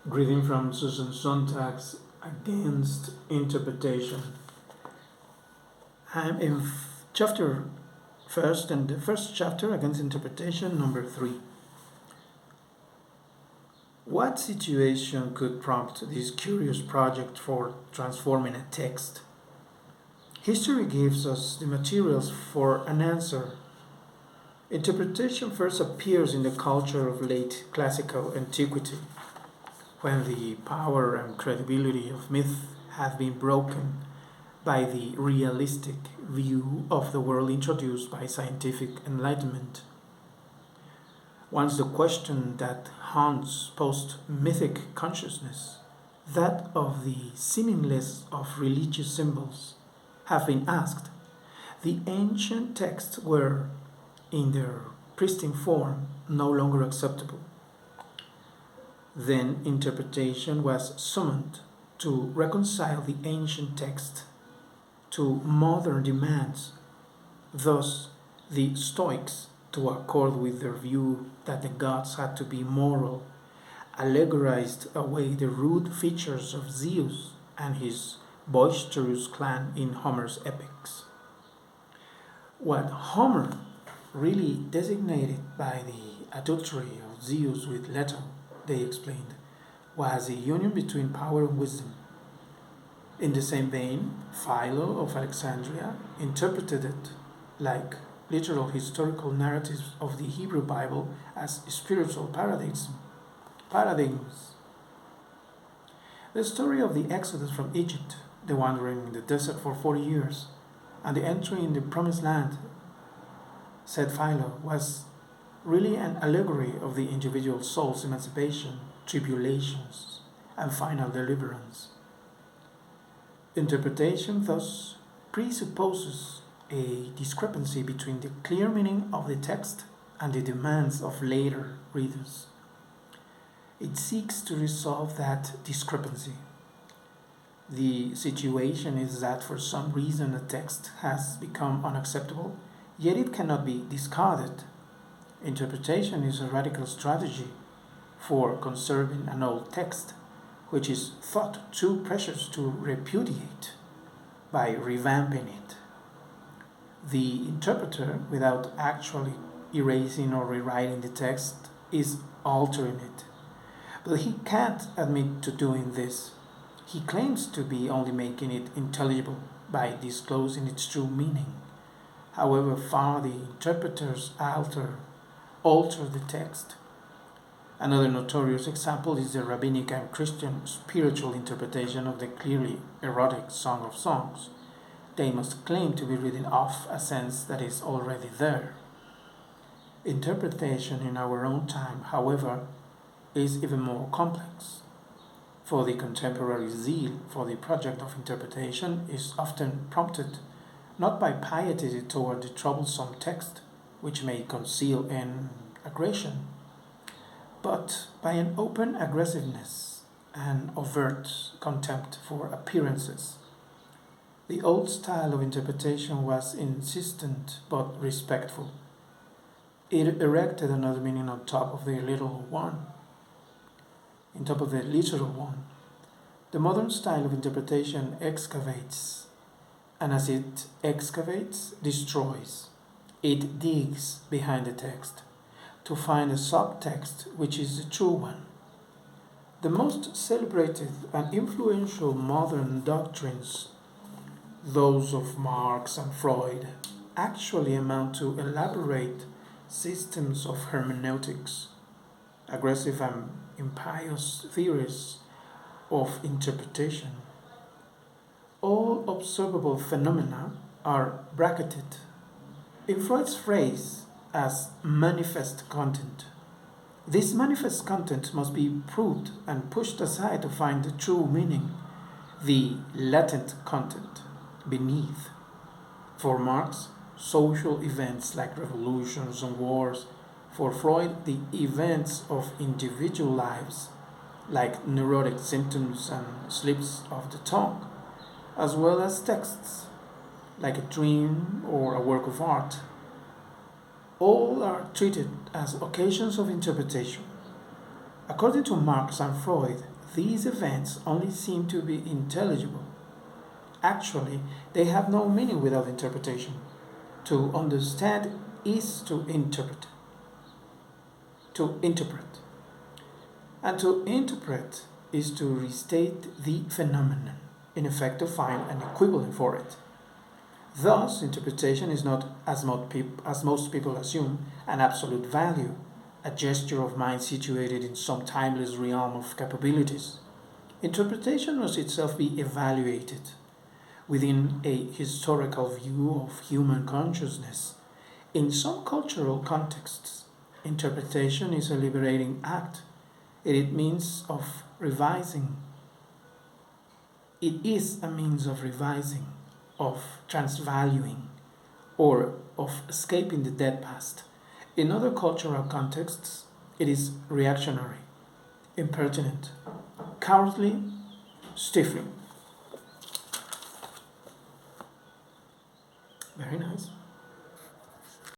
Reading from Susan Sontag's Against Interpretation. I'm in chapter first, and the first chapter, Against Interpretation, number 3. What situation could prompt this curious project for transforming a text? History gives us the materials for an answer. Interpretation first appears in the culture of late classical antiquity, when the power and credibility of myth have been broken by the realistic view of the world introduced by scientific enlightenment. Once the question that haunts post-mythic consciousness, that of the seemingly of religious symbols, have been asked, the ancient texts were, in their pristine form, no longer acceptable. Then interpretation was summoned to reconcile the ancient text to modern demands. Thus, the Stoics, to accord with their view that the gods had to be moral, allegorized away the rude features of Zeus and his boisterous clan in Homer's epics. What Homer really designated by the adultery of Zeus with Leto, they explained, was a union between power and wisdom. In the same vein, Philo of Alexandria interpreted it like literal historical narratives of the Hebrew Bible as spiritual paradigms. The story of the Exodus from Egypt, the wandering in the desert for 40 years, and the entry in the Promised Land, said Philo, was really an allegory of the individual soul's emancipation, tribulations, and final deliverance. Interpretation thus presupposes a discrepancy between the clear meaning of the text and the demands of later readers. It seeks to resolve that discrepancy. The situation is that for some reason a text has become unacceptable, yet it cannot be discarded. Interpretation is a radical strategy for conserving an old text, which is thought too precious to repudiate, by revamping it. The interpreter, without actually erasing or rewriting the text, is altering it. But he can't admit to doing this. He claims to be only making it intelligible by disclosing its true meaning. However far the interpreters alter the text. Another notorious example is the rabbinic and Christian spiritual interpretation of the clearly erotic Song of Songs. They must claim to be reading off a sense that is already there. Interpretation in our own time, however, is even more complex, for the contemporary zeal for the project of interpretation is often prompted not by piety toward the troublesome text, which may conceal an aggression, but by an open aggressiveness and overt contempt for appearances. The old style of interpretation was insistent but respectful. It erected another meaning on top of the literal one. The modern style of interpretation excavates, and as it excavates, destroys. It digs behind the text to find a subtext which is the true one. The most celebrated and influential modern doctrines, those of Marx and Freud, actually amount to elaborate systems of hermeneutics, aggressive and impious theories of interpretation. All observable phenomena are bracketed, in Freud's phrase, as manifest content. This manifest content must be proved and pushed aside to find the true meaning, the latent content beneath. For Marx, social events like revolutions and wars; for Freud, the events of individual lives, like neurotic symptoms and slips of the tongue, as well as texts, like a dream or a work of art. All are treated as occasions of interpretation. According to Marx and Freud, these events only seem to be intelligible. Actually, they have no meaning without interpretation. To understand is to interpret. To interpret. And to interpret is to restate the phenomenon, in effect to find an equivalent for it. Thus, interpretation is not, as most people assume, an absolute value, a gesture of mind situated in some timeless realm of capabilities. Interpretation must itself be evaluated within a historical view of human consciousness. In some cultural contexts, interpretation is a liberating act. It means of revising. It is a means of revising, of transvaluing, or of escaping the dead past. In other cultural contexts, it is reactionary, impertinent, cowardly, stifling. Very nice.